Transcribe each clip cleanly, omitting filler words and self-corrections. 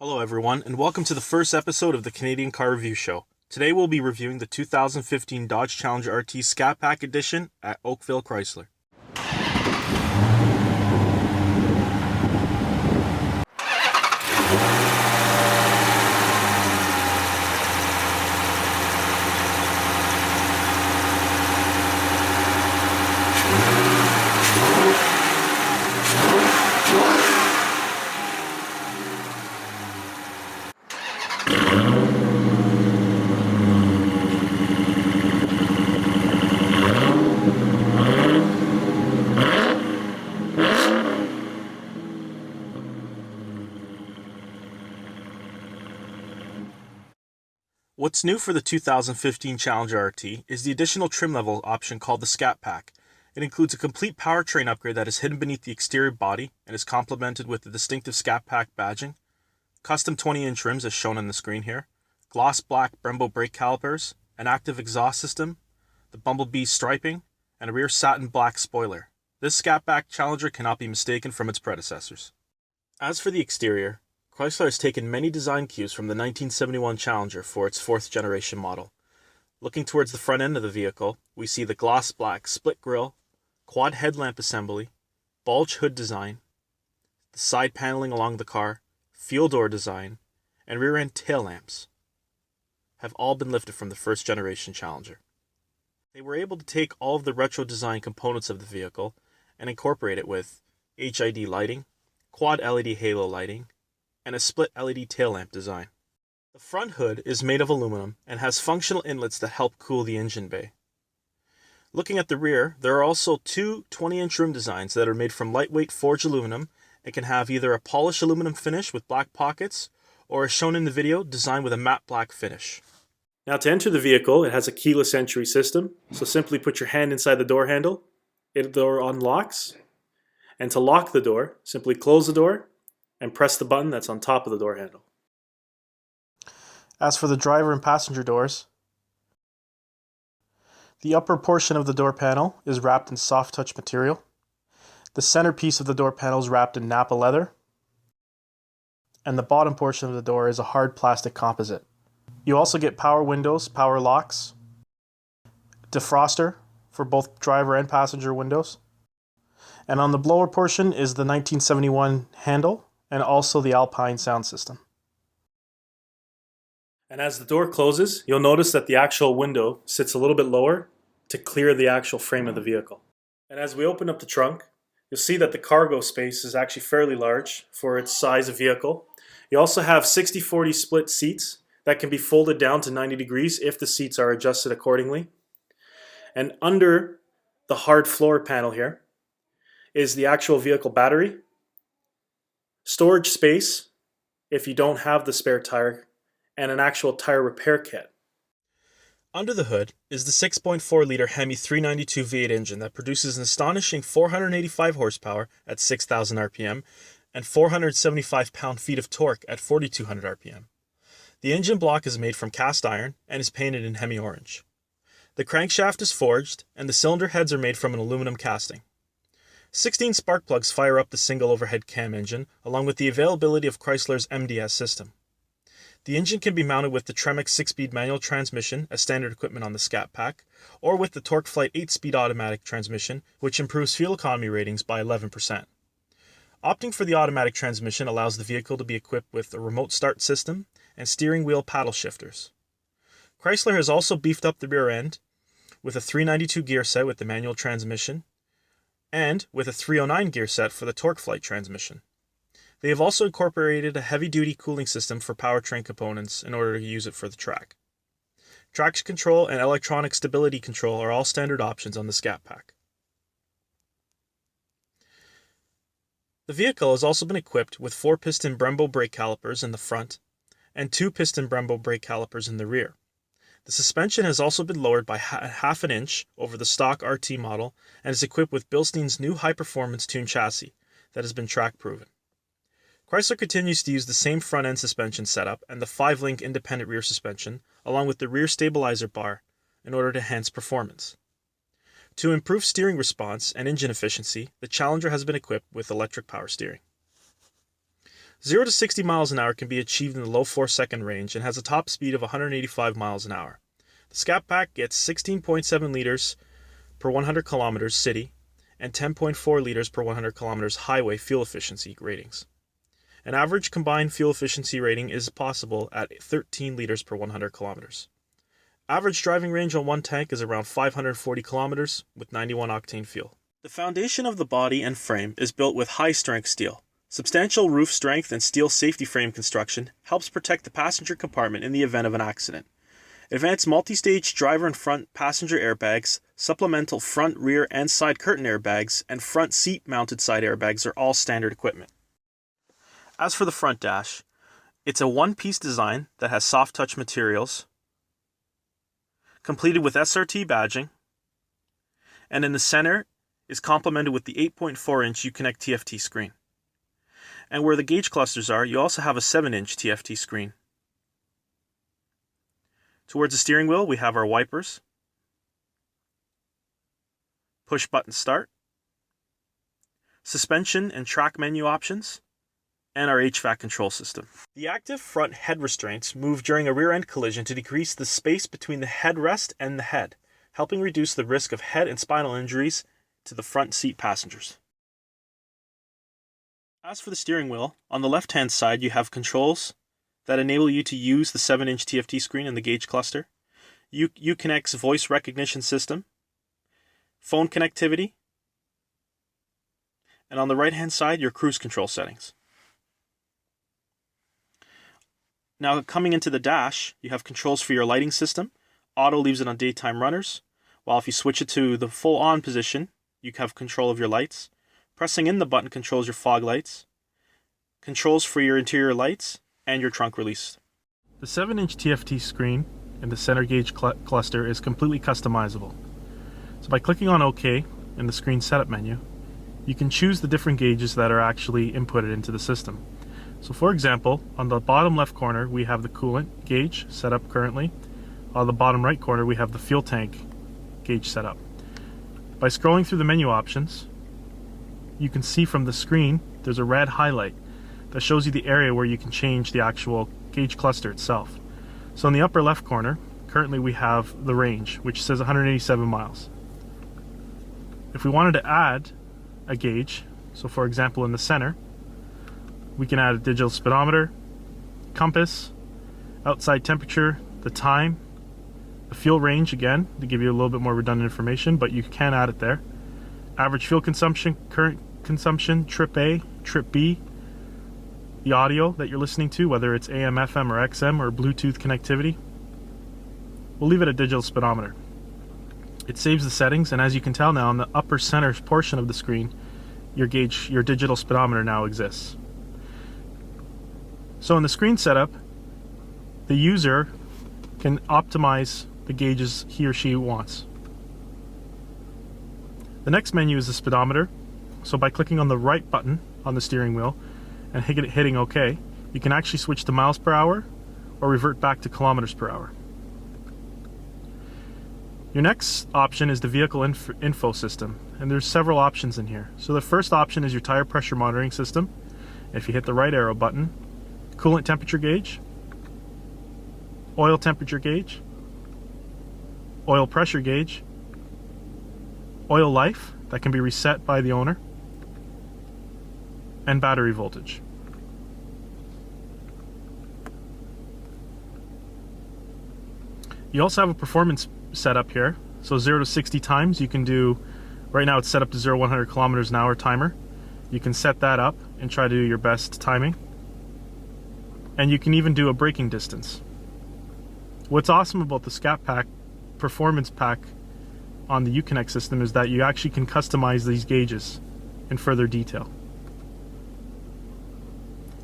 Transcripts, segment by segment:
Hello everyone, and welcome to the first episode of the Canadian Car Review Show. Today we'll be reviewing the 2015 Dodge Challenger RT Scat Pack Edition at Oakville Chrysler. What's new for the 2015 Challenger RT is the additional trim level option called the Scat Pack. It includes a complete powertrain upgrade that is hidden beneath the exterior body and is complemented with the distinctive Scat Pack badging, custom 20-inch rims as shown on the screen here, gloss black Brembo brake calipers, an active exhaust system, the Bumblebee striping, and a rear satin black spoiler. This Scat Pack Challenger cannot be mistaken from its predecessors. As for the exterior, Chrysler has taken many design cues from the 1971 Challenger for its fourth generation model. Looking towards the front end of the vehicle, we see the gloss black split grille, quad headlamp assembly, bulge hood design, the side paneling along the car, fuel door design, and rear end tail lamps have all been lifted from the first generation Challenger. They were able to take all of the retro design components of the vehicle and incorporate it with HID lighting, quad LED halo lighting, and a split LED tail lamp design. The front hood is made of aluminum and has functional inlets that help cool the engine bay. Looking at the rear, there are also two 20-inch rim designs that are made from lightweight forged aluminum and can have either a polished aluminum finish with black pockets or, as shown in the video, designed with a matte black finish. Now, to enter the vehicle, it has a keyless entry system, so simply put your hand inside the door handle, the door unlocks, and to lock the door, simply close the door and press the button that's on top of the door handle. As for the driver and passenger doors, the upper portion of the door panel is wrapped in soft touch material. The centerpiece of the door panel is wrapped in Napa leather, and the bottom portion of the door is a hard plastic composite. You also get power windows, power locks, defroster for both driver and passenger windows, and on the lower portion is the 1971 handle and also the Alpine sound system. And as the door closes, you'll notice that the actual window sits a little bit lower to clear the actual frame of the vehicle. And as we open up the trunk, you'll see that the cargo space is actually fairly large for its size of vehicle. You also have 60-40 split seats that can be folded down to 90 degrees if the seats are adjusted accordingly. And under the hard floor panel here is the actual vehicle battery, storage space if you don't have the spare tire, and an actual tire repair kit. Under the hood is the 6.4-liter Hemi 392 V8 engine that produces an astonishing 485 horsepower at 6,000 RPM and 475 pound-feet of torque at 4,200 RPM. The engine block is made from cast iron and is painted in Hemi orange. The crankshaft is forged and the cylinder heads are made from an aluminum casting. 16 spark plugs fire up the single overhead cam engine, along with the availability of Chrysler's MDS system. The engine can be mounted with the Tremec 6-speed manual transmission as standard equipment on the Scat Pack, or with the TorqueFlite 8-speed automatic transmission, which improves fuel economy ratings by 11%. Opting for the automatic transmission allows the vehicle to be equipped with a remote start system and steering wheel paddle shifters. Chrysler has also beefed up the rear end with a 392 gear set with the manual transmission, and with a 309 gear set for the TorqueFlite transmission. They have also incorporated a heavy-duty cooling system for powertrain components in order to use it for the track. Traction control and electronic stability control are all standard options on the Scat Pack. The vehicle has also been equipped with 4-piston Brembo brake calipers in the front and 2-piston Brembo brake calipers in the rear. The suspension has also been lowered by half an inch over the stock RT model and is equipped with Bilstein's new high-performance tuned chassis that has been track-proven. Chrysler continues to use the same front-end suspension setup and the 5-link independent rear suspension, along with the rear stabilizer bar, in order to enhance performance. To improve steering response and engine efficiency, the Challenger has been equipped with electric power steering. 0 to 60 miles an hour can be achieved in the low 4-second range and has a top speed of 185 miles an hour. The Scat Pack gets 16.7 liters per 100 kilometers city and 10.4 liters per 100 kilometers highway fuel efficiency ratings. An average combined fuel efficiency rating is possible at 13 liters per 100 kilometers. Average driving range on one tank is around 540 kilometers with 91 octane fuel. The foundation of the body and frame is built with high-strength steel. Substantial roof strength and steel safety frame construction helps protect the passenger compartment in the event of an accident. Advanced multi-stage driver and front passenger airbags, supplemental front, rear, and side curtain airbags, and front seat-mounted side airbags are all standard equipment. As for the front dash, it's a one-piece design that has soft-touch materials, completed with SRT badging, and in the center is complemented with the 8.4-inch Uconnect TFT screen. And where the gauge clusters are, you also have a 7-inch TFT screen. Towards the steering wheel, we have our wipers, push-button start, suspension and track menu options, and our HVAC control system. The active front head restraints move during a rear-end collision to decrease the space between the headrest and the head, helping reduce the risk of head and spinal injuries to the front seat passengers. As for the steering wheel, on the left-hand side you have controls that enable you to use the 7-inch TFT screen and the gauge cluster, Uconnect's voice recognition system, phone connectivity, and on the right-hand side your cruise control settings. Now coming into the dash, you have controls for your lighting system. Auto leaves it on daytime runners, while if you switch it to the full on position, you have control of your lights. Pressing in the button controls your fog lights, controls for your interior lights, and your trunk release. The 7-inch TFT screen in the center gauge cluster is completely customizable. So by clicking on OK in the screen setup menu, you can choose the different gauges that are actually inputted into the system. So for example, on the bottom left corner we have the coolant gauge set up currently. On the bottom right corner we have the fuel tank gauge set up. By scrolling through the menu options, you can see from the screen there's a red highlight that shows you the area where you can change the actual gauge cluster itself. So in the upper left corner, currently we have the range, which says 187 miles. If we wanted to add a gauge, so for example in the center, we can add a digital speedometer, compass, outside temperature, the time, the fuel range again, to give you a little bit more redundant information, but you can add it there. Average fuel consumption, current consumption, trip A, trip B, the audio that you're listening to, whether it's AM, FM, or XM, or Bluetooth connectivity. We'll leave it at digital speedometer. It saves the settings, and as you can tell now, on the upper center portion of the screen, your gauge, your digital speedometer now exists. So in the screen setup, the user can optimize the gauges he or she wants. The next menu is the speedometer. So by clicking on the right button on the steering wheel and hitting OK, you can actually switch to miles per hour or revert back to kilometers per hour. Your next option is the vehicle info system, and there's several options in here. So the first option is your tire pressure monitoring system. If you hit the right arrow button, coolant temperature gauge, oil temperature gauge, oil pressure gauge, oil life that can be reset by the owner, and battery voltage. You also have a performance setup here. So 0 to 60 times you can do, right now it's set up to 0 to 100 kilometers an hour timer. You can set that up and try to do your best timing. And you can even do a braking distance. What's awesome about the Scat Pack performance pack on the Uconnect system is that you actually can customize these gauges in further detail.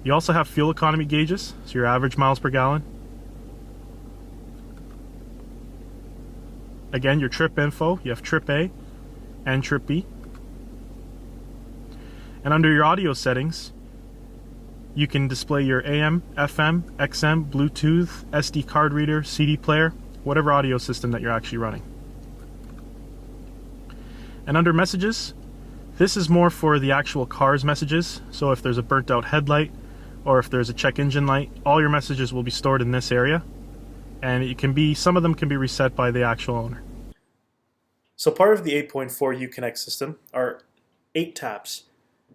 You also have fuel economy gauges, so your average miles per gallon. Again, your trip info, you have trip A and trip B. And under your audio settings, you can display your AM, FM, XM, Bluetooth, SD card reader, CD player, whatever audio system that you're actually running. And under messages, this is more for the actual car's messages. So if there's a burnt out headlight or if there's a check engine light, all your messages will be stored in this area, and some of them can be reset by the actual owner. So part of the 8.4 Uconnect system are 8 tabs.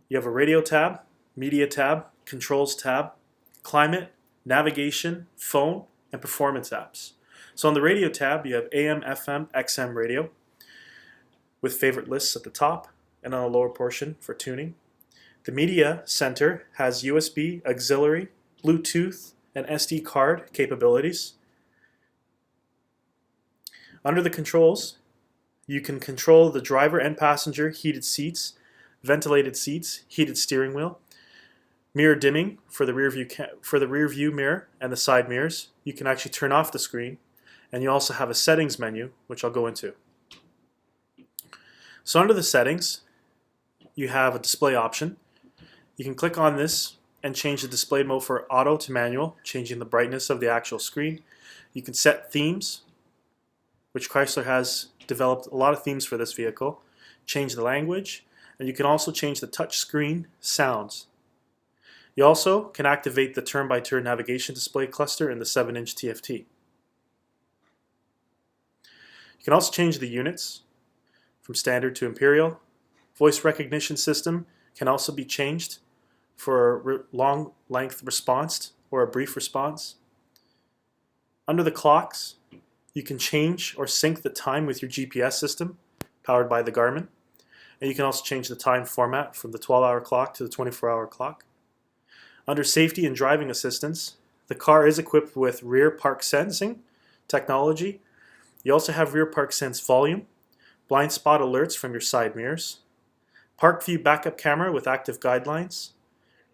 You have a radio tab, media tab, controls tab, climate, navigation, phone, and performance apps. So on the radio tab, you have AM, FM, XM radio with favorite lists at the top and on the lower portion for tuning. The media center has USB, auxiliary, Bluetooth, and SD card capabilities. Under the controls, you can control the driver and passenger heated seats, ventilated seats, heated steering wheel, mirror dimming for the rear view mirror and the side mirrors. You can actually turn off the screen, and you also have a settings menu, which I'll go into. So under the settings, you have a display option. You can click on this and change the display mode for auto to manual, changing the brightness of the actual screen. You can set themes, which Chrysler has developed a lot of themes for this vehicle, change the language, and you can also change the touch screen sounds. You also can activate the turn-by-turn navigation display cluster in the 7-inch TFT. You can also change the units from standard to imperial. Voice recognition system can also be changed for a long length response or a brief response. Under the clocks, you can change or sync the time with your GPS system powered by the Garmin. And you can also change the time format from the 12-hour clock to the 24-hour clock. Under safety and driving assistance, the car is equipped with rear park sensing technology. You also have rear park sense volume, blind spot alerts from your side mirrors, park view backup camera with active guidelines,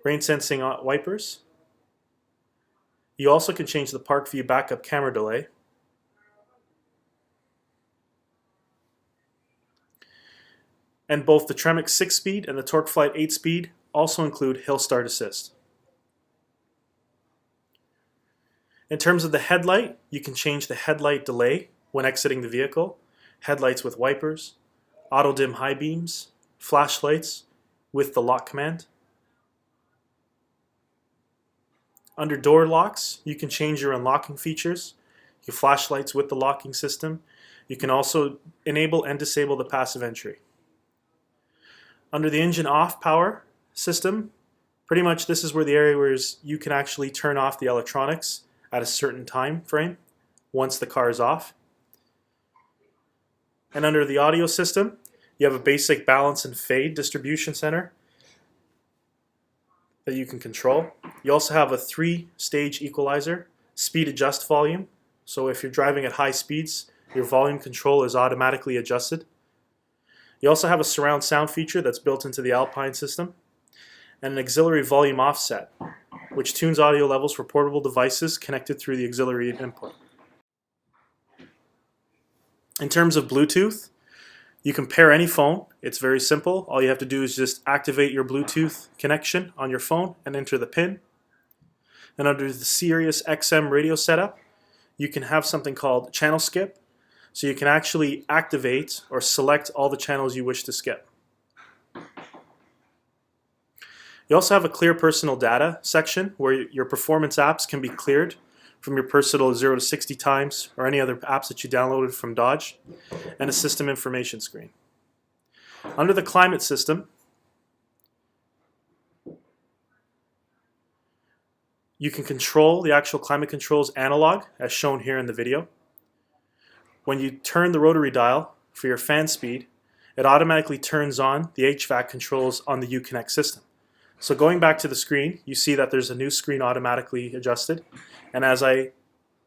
rain sensing wipers. You also can change the park view backup camera delay. And both the Tremec 6-speed and the TorqueFlite 8-speed also include hill start assist. In terms of the headlight, you can change the headlight delay when exiting the vehicle, headlights with wipers, auto dim high beams, flashlights with the lock command. Under door locks, you can change your unlocking features, your flashlights with the locking system. You can also enable and disable the passive entry. Under the engine off power system, pretty much this is where the area where you can actually turn off the electronics at a certain time frame once the car is off. And under the audio system, you have a basic balance and fade distribution center that you can control. You also have a 3-stage equalizer, speed adjust volume. So if you're driving at high speeds, your volume control is automatically adjusted. You also have a surround sound feature that's built into the Alpine system, and an auxiliary volume offset, which tunes audio levels for portable devices connected through the auxiliary input. In terms of Bluetooth, you can pair any phone. It's very simple. All you have to do is just activate your Bluetooth connection on your phone and enter the PIN. And under the Sirius XM radio setup, you can have something called channel skip. So you can actually activate or select all the channels you wish to skip. You also have a clear personal data section where your performance apps can be cleared from your personal 0 to 60 times or any other apps that you downloaded from Dodge, and a system information screen. Under the climate system, you can control the actual climate controls analog as shown here in the video. When you turn the rotary dial for your fan speed, it automatically turns on the HVAC controls on the Uconnect system. So going back to the screen, you see that there's a new screen automatically adjusted. And as I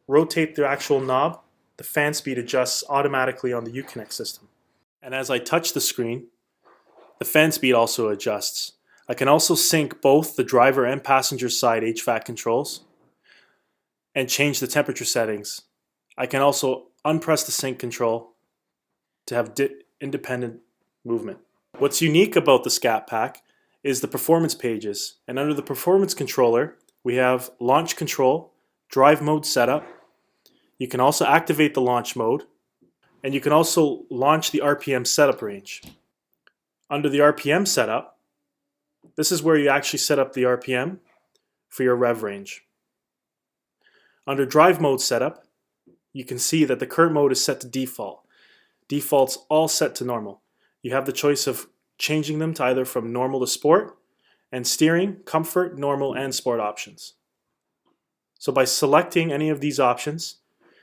rotate the actual knob, the fan speed adjusts automatically on the Uconnect system. And as I touch the screen, the fan speed also adjusts. I can also sync both the driver and passenger side HVAC controls and change the temperature settings. I can also unpress the sync control to have independent movement. What's unique about the Scat Pack is the performance pages, and under the performance controller we have launch control, drive mode setup. You can also activate the launch mode, and you can also launch the RPM setup range. Under the RPM setup, this is where you actually set up the RPM for your rev range. Under drive mode setup, you can see that the current mode is set to default. Default's all set to normal. You have the choice of changing them to either from normal to sport, and steering, comfort, normal, and sport options. So by selecting any of these options,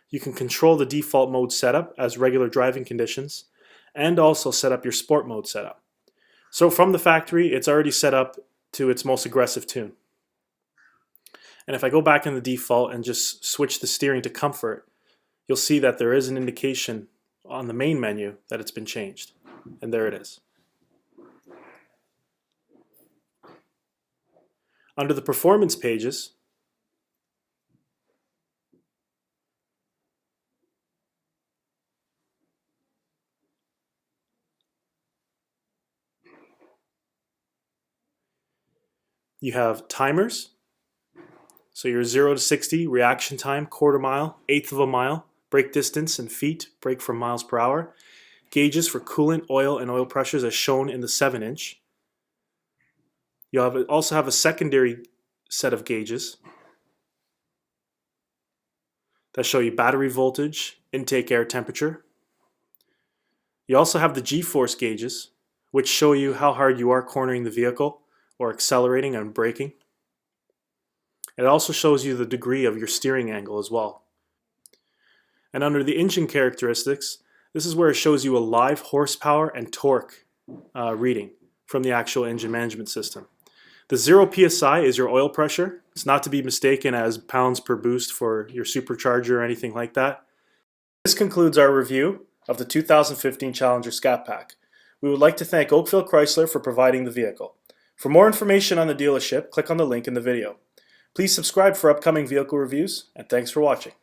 you can control the default mode setup as regular driving conditions, and also set up your sport mode setup. So from the factory, it's already set up to its most aggressive tune. And if I go back in the default and just switch the steering to comfort, you'll see that there is an indication on the main menu that it's been changed. And there it is. Under the performance pages, you have timers. So your 0 to 60 reaction time, quarter mile, eighth of a mile, brake distance in feet, brake for miles per hour. Gauges for coolant, oil, and oil pressures as shown in the 7-inch. You'll also have a secondary set of gauges that show you battery voltage, intake air temperature. You also have the G-force gauges, which show you how hard you are cornering the vehicle or accelerating and braking. It also shows you the degree of your steering angle as well. And under the engine characteristics, this is where it shows you a live horsepower and torque reading from the actual engine management system. The 0 psi is your oil pressure. It's not to be mistaken as pounds per boost for your supercharger or anything like that. This concludes our review of the 2015 Challenger Scat Pack. We would like to thank Oakville Chrysler for providing the vehicle. For more information on the dealership, click on the link in the video. Please subscribe for upcoming vehicle reviews, and thanks for watching.